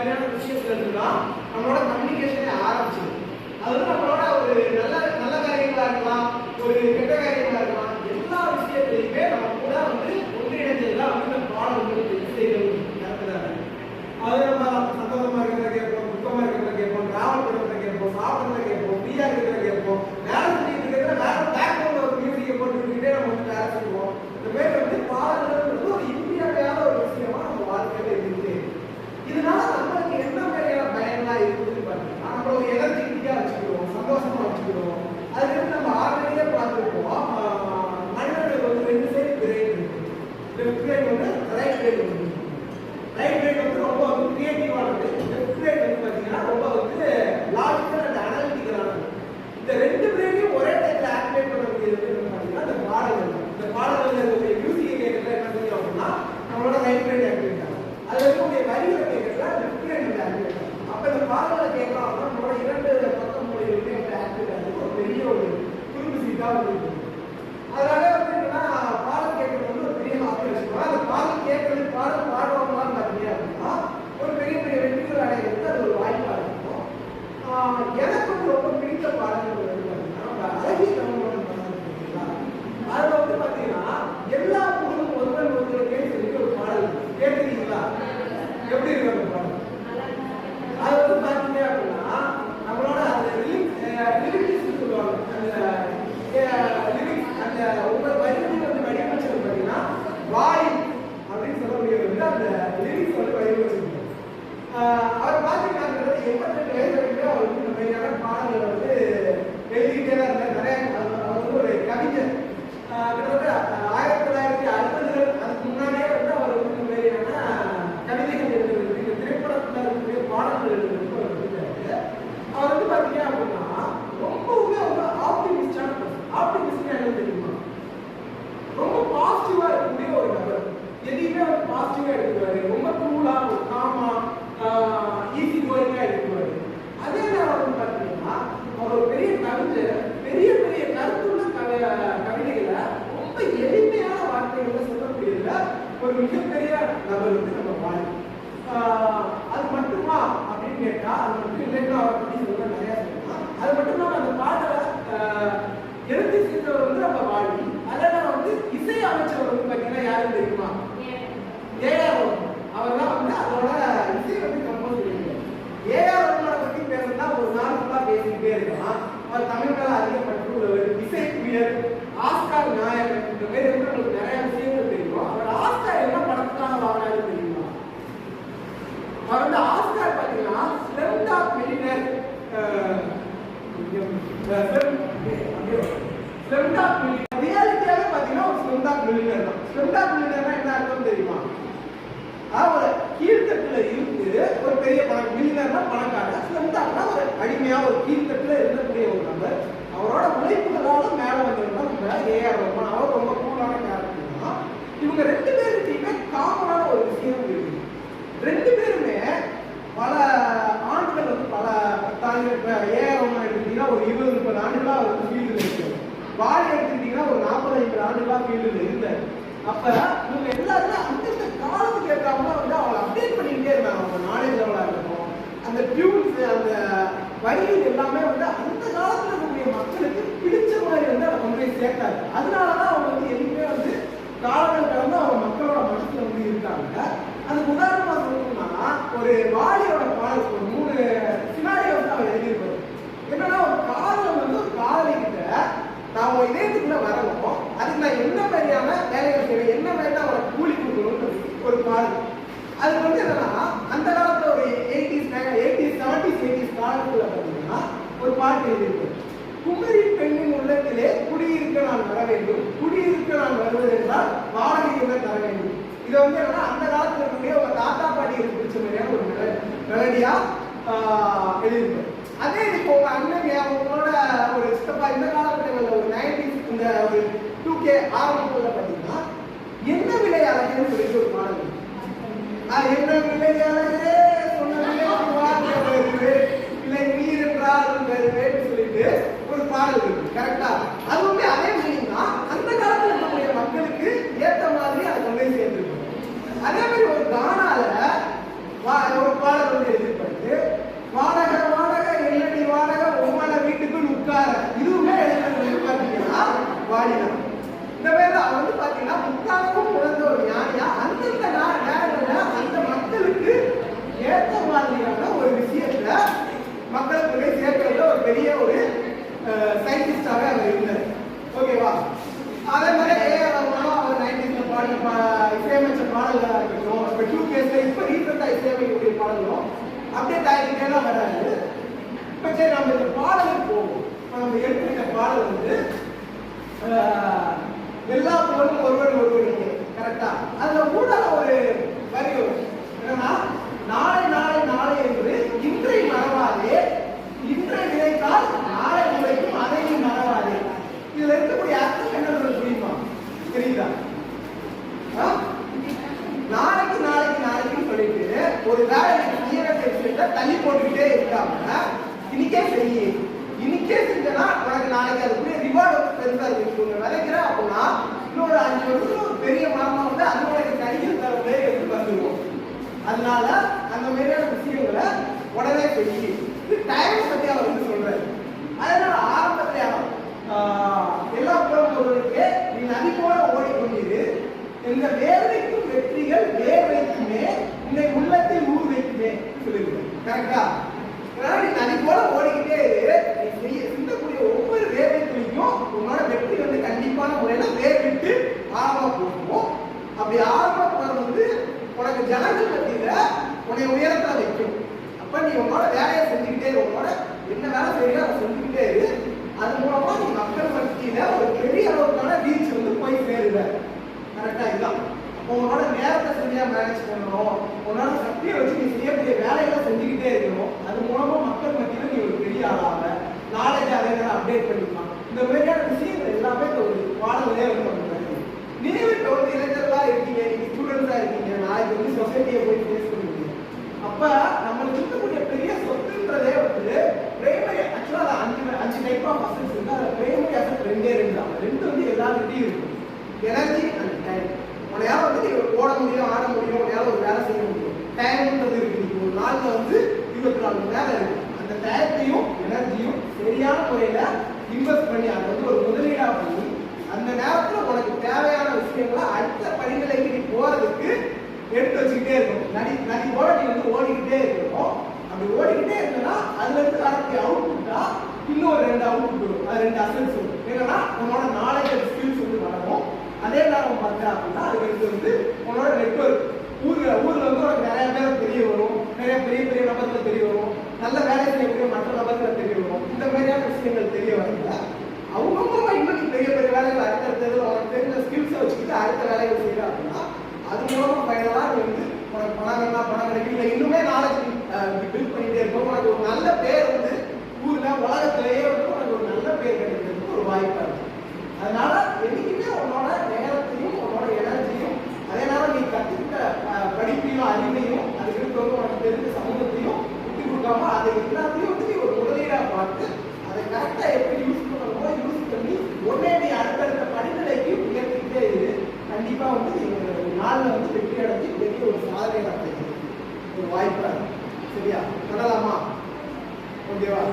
மாதிரியான விஷயத்துல இருந்துதான் நம்மளோட கம்யூனிகேஷனே ஆரம்பிச்சு. அது வந்து நம்மளோட ஒரு நல்ல நல்ல காரியங்களா இருக்கலாம், ஒரு கெட்ட காரியங்களா இருக்கலாம், எல்லா விஷயத்திலையுமே நம்ம கூட வந்து ஒன்றிணைஞ்சதுதான் வந்து இந்த பாடம் வந்து செய்யறது நடத்துறாங்க. அது நம்ம சந்தோஷமா இருக்கிறத கேட்போம், துக்கமா இருக்கிறத கேட்போம், டிராவல் பண்ணுறத கேட்போம், சாப்பிட்றத கேட்போம், ஃப்ரீயா இருக்கிறத கேட்போம், வேலை செஞ்சுட்டு இருக்கிறத வேற பேக்ரவுண்ட்ல ஒரு மியூசிக்கை போட்டுக்கிட்டே நம்ம வந்து வேலை செய்வோம். இந்த பேர் வந்து பாடல்கள் ஒரு இன்றியமையாத ஒரு விஷயமா நம்ம வாழ்க்கையில இருக்குது. இதனால நம்மளுக்கு என்ன மாதிரியான பயன்லாம் இருக்குதுன்னு பார்த்தீங்கன்னா, நம்ம ஒரு எனர்ஜெட்டிக்கா வச்சுக்கிறோம், சந்தோஷமா வச்சுக்கிறோம். அதுக்கு வந்து நம்ம ஆல்ரெடியே பார்த்துருப்போம், மனிதர்களுக்கு வந்து 2 சைடு பிரெயின் இருக்கு. லெஃப்ட் பிரெயின் வந்து ரைட் பிரெயின் வந்து ரைட் பிரெயின் வந்து ரொம்ப வந்து கிரியேட்டிவானது, லெஃப்ட் பிரெயின் வந்து பார்த்தீங்கன்னா ரொம்ப வந்து லாஜிக்கல் அண்ட் அனாலிட்டிக்கலானது. இந்த 2 பிரெயினையும் ஒரே டைம்ல ஆக்டிவேட் பண்ணக்கூடியது வந்து பார்த்தீங்கன்னா இந்த பாடல்கள். இந்த பாடல்கள் இருக்கக்கூடிய மியூசிக்கை கேட்கறதுல என்ன செய்யும் அப்படின்னா நம்மளோட ரைட் பிரெயின் ஆக்டிவேட் ஆகும். அதுல இருக்கக்கூடிய வரிகளை கேட்கறதுல லெஃப்ட் பிரெயின் வந்து ஆக்டிவேட் ஆகும். அப்ப இந்த பாடல்களை கேட்கலாம் அப்படின்னா நம்மளோட 2 பக்கம் மொழிகளுமே வந்து ஆக்டிவேட் ஆகும். ஒரு பெரிய ஒரு குறும்பு சீட்டாக இருக்குது. அதனால வந்து என்னன்னா பாடல் கேட்கறது வந்து ஒரு பெரிய ஆசை வச்சுக்கோங்க. அந்த பாடல் கேட்கறது பாடுறவங்களாம் பார்த்தீங்க அப்படின்னா ஒரு பெரிய பெரிய வெற்றிகள் அடையிறது அது ஒரு வாய்ப்பாக இருக்கும். எனக்கு வந்து ரொம்ப பிடித்த பாடல்கள் வந்து பார்த்தீங்கன்னா அழகிய தமிழ் பார்த்தீங்களா, அதில் வந்து பார்த்தீங்கன்னா எல்லா புகழும் ஒருவன் ஒருவருக்கே சொல்லி ஒரு பாடல் கேட்டுருக்கீங்களா? எப்படி இருக்கு அந்த பாடல்? அது வந்து பார்த்தீங்க அப்படின்னா நம்மளோட அந்த லிரிக்ஸ் சொல்லுவாங்க, அந்த லிரிக்ஸ் அந்த ஒவ்வொரு வரிகளும் வந்து வடிவமைச்சது பார்த்தீங்கன்னா வாய் அப்படின்னு சொல்லக்கூடியது வந்து அந்த லிரிக்ஸ் வந்து வடிவமைச்சிருக்கோம். அவர் பார்த்தீங்கன்னா 82 வயது வரைக்கும் அவர் வந்து இந்த மாதிரியான பாடல்களை வந்து எழுதிக்கிட்டே தான் இருந்தார். நிறைய அவர் வந்து ஒரு கவிஞர். கிட்டத்தட்ட 1960கள் அதுக்கு முன்னாடியே வந்து அவர் வந்து இந்த மாதிரியான கவிதைகள் எழுதுறது, இந்த திரைப்படத்தில் இருக்கக்கூடிய பாடல்கள் எழுதுறதுக்கு அவர் எழுதிட்டாரு. அவர் வந்து பார்த்தீங்க அப்படின்னா ரொம்பவுமே வந்து ஆப்டிமிஸ்டான பர்சன். ஆப்டிமிஸ்ட்னா என்ன தெரியுமா? ரொம்ப பாசிட்டிவா இருக்கக்கூடிய ஒரு நபர். எதையுமே வந்து பாசிட்டிவா எடுத்துக்குவாரு. ரொம்ப கூலா, ஒரு காமா, ஈஸி கோயிங்கா எடுத்துக்குவாரு. அதே நேரம் வந்து பார்த்தீங்கன்னா அவர் ஒரு பெரிய கவிஞர். பெரிய பெரிய கருத்துள்ள கவிதைகளை ரொம்ப எளிமையான வார்த்தைகளை சொல்லக்கூடியதுல ஒரு மிகப்பெரிய நபர் வந்து நம்ம பாடி. அது மட்டுமா அப்படின்னு கேட்டா அது மட்டும் இல்லைன்னா அவரை பற்றி சொல்ல நிறைய சொல்லலாம். அது மட்டும் இல்லாமல் அந்த பாடலை எழுதி செஞ்சவர் வந்து நம்ம வாழி. அதெல்லாம் வந்து இசை அமைச்சவர் வந்து பார்த்தீங்கன்னா யாரும் தெரியுமா? ஏஆர் அவர்தான் வந்து அதோட இசை வந்து கம்போஸ் பண்ணிருக்காரு. ஏஆர் ரஹ்மானை பற்றி பேசுறதா ஒரு நாள் ஃபுல்லா பேசிக்கிட்டே இருக்கலாம். அவர் தமிழ் மேல அதிக பற்று உள்ளவர், இசை பிரியர், ஆஸ்கார் நாயகன். இந்த மாதிரி வந்து உங்களுக்கு நிறைய விஷயங்கள் தெரியும். அவர் ஆஸ்கார் என்ன படத்துக்காக வாங்கினாரு தெரியுமா? அவர் வந்து ஆஸ்கார் பார்த்தீங்கன்னா ஸ்லம்டாக் மில்லியனர் ரியாலிட்டியாவே பார்த்தீங்கன்னா ஒரு ஸ்லம்டாக் மில்லியனர் தான். ஸ்லம்டாக் மில்லியனர்னா என்ன அர்த்தம் தெரியுமா? அவர் கீழ்த்தட்டுல இருந்து ஒரு பெரிய மில்லியனர்னா பணக்காரர், ஸ்லம்டாக்னா ஒரு அடிமையா ஒரு கீழ்த்தட்டுல இருக்கக்கூடிய ஒரு நபர். அவரோட உழைப்புகளால மேல வந்தவர் தான் நம்ம ஏஆர் ரஹ்மான். அவர் ரொம்ப கூலான கேரக்டர் தான். இவங்க 2 பேருக்குமே காமனான ஒரு விஷயம் இருக்கு. 2 பேருமே பல ஆண்டுகள் வந்து பல 10 ஆண்டுகள். ஏஆர் ரஹ்மான் எடுத்துக்கிட்டீங்கன்னா ஒரு 20-30 ஆண்டுகளா அவர் வந்து ஃபீல்டில் இருக்காரு. வாலி எடுத்துக்கிட்டீங்கன்னா ஒரு 40-50 ஆண்டுகளா ஃபீல்டில் இருந்தார். அப்ப இவங்க எல்லாருமே அந்தந்த காலத்துக்கு ஏற்றாம வந்து அவங்களை அப்டேட் பண்ணிக்கிட்டே இருந்தாங்க. அவங்க நாலேஜ் லெவலா இருக்கும், அந்த டியூன்ஸ், அந்த வரிகள் எல்லாமே வந்து அந்த காலத்துல இருக்கக்கூடிய மக்களுக்கு பிடிச்ச மாதிரி வந்து அதை கொண்டு போய் சேர்த்தாங்க. அதனாலதான் அவங்க வந்து எதுவுமே வந்து காலங்கள் கடந்து அவங்க மக்களோட மனசுல வந்து இருக்காங்க. அதுக்கு உதாரணமா சொல்லணும்னா ஒரு வாலியோட பாடல் ஒரு 3 சினாரியோ வந்து அவர் எழுதியிருப்பாரு. என்னன்னா ஒரு காதல் வந்து ஒரு காதலி கிட்ட நான் உங்க இதயத்துக்குள்ள வரணும், அதுக்கு நான் என்ன மாதிரியான வேலைகள் செய்வேன், என்ன மாதிரி அவரை கூலி கொடுக்கணும்னு ஒரு பாடல். அதுக்கு வந்து என்னன்னா அந்த காலத்துல ஒரு 80s 70s 80s காலத்துல பார்த்தீங்கன்னா ஒரு பாட்டு எழுதியிருக்கு. குமரி பெண்ணின் உள்ளத்திலே குடியிருக்க நான் வர வேண்டும், குடியிருக்க நான் வருவது என்றால் வாடகை தர வேண்டும். இதை வந்து என்னன்னா அந்த காலத்துல இருக்கக்கூடிய ஒரு தாத்தா பாட்டிகளுக்கு பிடிச்ச மாதிரியான ஒரு மெலடியா எழுதியிருக்கு. அதே இப்போ உங்க அண்ணன் அவங்களோட ஒரு சித்தப்பா இந்த காலகட்டங்களில் ஒரு 90s இந்த ஒரு 2K ஆரம்பத்துல பார்த்தீங்கன்னா என்ன விலை அழகுன்னு சொல்லிட்டு ஒரு பாடல். என்ன விலை அழகே சொன்ன இல்லை நீர் என்றால் வேறு சொல்லிட்டு ஒரு பாடல் இருக்கு. கரெக்டா? அது வந்து அதே மீனிங் தான். அந்த காலத்துல இருக்கக்கூடிய மக்களுக்கு ஏற்ற மாதிரி அதை கொண்டு சேர்ந்துருக்கும். அதே மாதிரி ஒரு கானால ஒரு பாடல் வந்து பாடல்களாக இருக்கட்டும், இப்போ 2Ks இப்போ ரீசெண்டாக இசையமைக்கக்கூடிய பாடல்களும் அப்டேட் ஆகிட்டே தான் வராது. இப்போ சரி நம்ம இந்த பாடலுக்கு போவோம். இப்போ நம்ம எடுத்துக்கிட்ட பாடல் வந்து எல்லா புகழும் ஒருவர் ஒருவர் கரெக்டா. அதுல கூட ஒரு வரி வரும் என்னன்னா, நாளை நாளை நாளை என்று இன்றை மறவாதே, இன்றை நினைத்தால் நாளை உழைக்கும் அதை நீ மறவாதே. இதுல இருக்கக்கூடிய அர்த்தம் என்ன புரியுமா? தெரியுதா? நாளைக்கு நாளைக்கு நாளைக்குன்னு சொல்லிட்டு ஒரு வேலை செய்ய தள்ளி போட்டுக்கிட்டே இருக்காம இன்னைக்கே செய்ய, இன்னைக்கே செஞ்சனா உனக்கு நாளைக்கு அதுக்குரிய ரிவார்டு பெருசா இருக்கு. விளைக்கிற அப்படின்னா இன்னொரு 5 வருஷம் ஒரு பெரிய மரமா வந்து அது உனக்கு கையில் தர மாதிரி எடுத்து வந்துடுவோம். அதனால அந்த மாதிரியான விஷயங்களை உடனே செய்ய. இது டைம் பத்தி அவர் வந்து சொல்றாரு. அதனால ஆரம்பத்திலே எல்லா பொருளுக்கு நீ நதி போல ஓடிக்கொண்டீரு, எந்த வேர்வைக்கும் வெற்றிகள் வேர் வைக்குமே, உன்னை உள்ளத்தில் ஊர் வைக்குமே சொல்லிருக்கேன். கரெக்டா? நீ நதி போல ஓடிக்கிட்டே இரு, நீ சிந்தக்கூடிய ஒவ்வொரு வேர்வை துளிக்கும் உன்னோட வெற்றி வந்து கண்டிப்பான முறையில வேர் விட்டு ஆரம்பமா போகும். அப்படி ஆரம்பமா போறது வந்து உனக்கு ஜனங்கள் மத்தியில உன்னை உயரத்துல வைக்கும். அப்ப நீ உன்னோட வேலையை செஞ்சுக்கிட்டே இரு, உன்னோட என்ன வேலை செய்யறோ அதை செஞ்சுக்கிட்டே இரு. அது மூலமா நீ மக்கள் மத்தியில ஒரு பெரிய அளவுக்கான ரீச் வந்து போய் சேருவ. கரெக்டா? இதுதான். அப்போ உன்னோட நேரத்தை சரியா மேனேஜ் பண்ணணும், உன்னோட சக்தியை வச்சு நீ செய்யக்கூடிய வேலைகளை செஞ்சுக்கிட்டே இருக்கணும். அது மூலமா மக்கள் மத்தியில நீ ஒரு பெரிய ஆளாக நாலேஜ் அதே நேரம் அப்டேட் பண்ணிக்கலாம். இந்த மாதிரியான விஷயங்கள் எல்லாமே ஒரு பாடலே வந்து பண்ணுறாங்க. நீங்க இப்போ வந்து இளைஞர்களா இருக்கீங்க, நீங்க ஸ்டூடெண்ட்ஸா இருக்கீங்க, நாளைக்கு வந்து சொசைட்டியை போய் ஃபேஸ் பண்ணுவீங்க. அப்ப நம்மளுக்கு இருக்கக்கூடிய பெரிய சொத்துன்றதே வந்து பிரைமரி. ஆக்சுவலா அது 5 டைப் ஆஃப் அசெட்ஸ் இருக்கு. அது பிரைமரி அசெட் 2 தான். 2 வந்து எல்லாருக்கிட்டையும் இருக்கும். Energy and time. உனையால வந்து ஓட முடியும், ஆட முடியும், உனையால ஒரு வேலை செய்ய முடியும். டைம்ன்றது இருக்கு. ஒரு நாள்ல வந்து 24 மணி நேரம் இருக்கு. அந்த டைத்தையும் எனர்ஜியும் சரியான முறையில இன்வெஸ்ட் பண்ணி அதை வந்து ஒரு முதலீடா பண்ணி அந்த நேரத்துல உனக்கு தேவையான விஷயங்களை அடுத்த படிநிலைக்கு நீ போறதுக்கு எடுத்து வச்சுக்கிட்டே இருக்கணும். நதி போல நீ வந்து ஓடிக்கிட்டே இருக்கணும். அப்படி ஓடிக்கிட்டே இருந்தனா அதுல இருந்து வரக்கூடிய அவுட்புட்டா இன்னொரு 2 அவுட்புட் வரும். அது 2 அசெட்ஸ் வரும். என்னன்னா உன்னோட நாலேஜ் அண்ட் ஸ்கில்ஸ் வந்து வளரும். அதே நேரம் பார்த்தா அப்படின்னா அதுக்கு வந்து உன்னோட நெட்வொர்க் ஊர்ல வந்து உனக்கு நிறைய பேர் தெரிய வரும், நிறைய பெரிய பெரிய நபர்கள் தெரிய வரும், நல்ல வேலை செய்யக்கூடிய மற்ற நபர்கள் தெரிய வரும். இந்த மாதிரியான விஷயங்கள் தெரிய வரல அவங்க இன்னும் பெரிய பெரிய வேலைகள் அடுத்தடுத்தது உனக்கு தெரிஞ்ச ஸ்கில்ஸை வச்சுக்கிட்டு அடுத்த வேலைகள் செய்யலாம் அப்படின்னா அது மூலமா பயணமா வந்து உனக்கு பணம் கிடைக்கும். இல்லை இன்னுமே நாலேஜ் பில்ட் பண்ணிட்டே இருக்கும். உனக்கு ஒரு நல்ல பேர் வந்து ஊர்ல உலகத்திலேயே வந்து உனக்கு ஒரு நல்ல பேர் கிடைக்கிறதுக்கு ஒரு வாய்ப்பா இருக்கு. அதனால என்னைக்குமே உன்னோட நேரத்தையும் உன்னோட எனர்ஜியும் அதே நேரம் நீ கற்றுக்கிட்ட படிப்பையும் அறிவையும் அதுக்கு வந்து உனக்கு தெரிஞ்ச சமூகத்தையும் விட்டு கொடுக்காம அதை எல்லாத்தையும் வந்து நீ ஒரு முதலீடா பார்த்து அதை கரெக்டா எப்படி யூஸ் பண்ணணுமோ யூஸ் பண்ணி உடனே நீ அடுத்தடுத்த படிநிலைக்கு உயர்த்திக்கிட்டே இரு. கண்டிப்பா வந்து நீ ஒரு நாளில் வந்து வெற்றி அடைஞ்சு பெரிய ஒரு சாதனை ஒரு வாய்ப்பா இருக்கு. சரியா? தொடலாமா? ஓகேவா?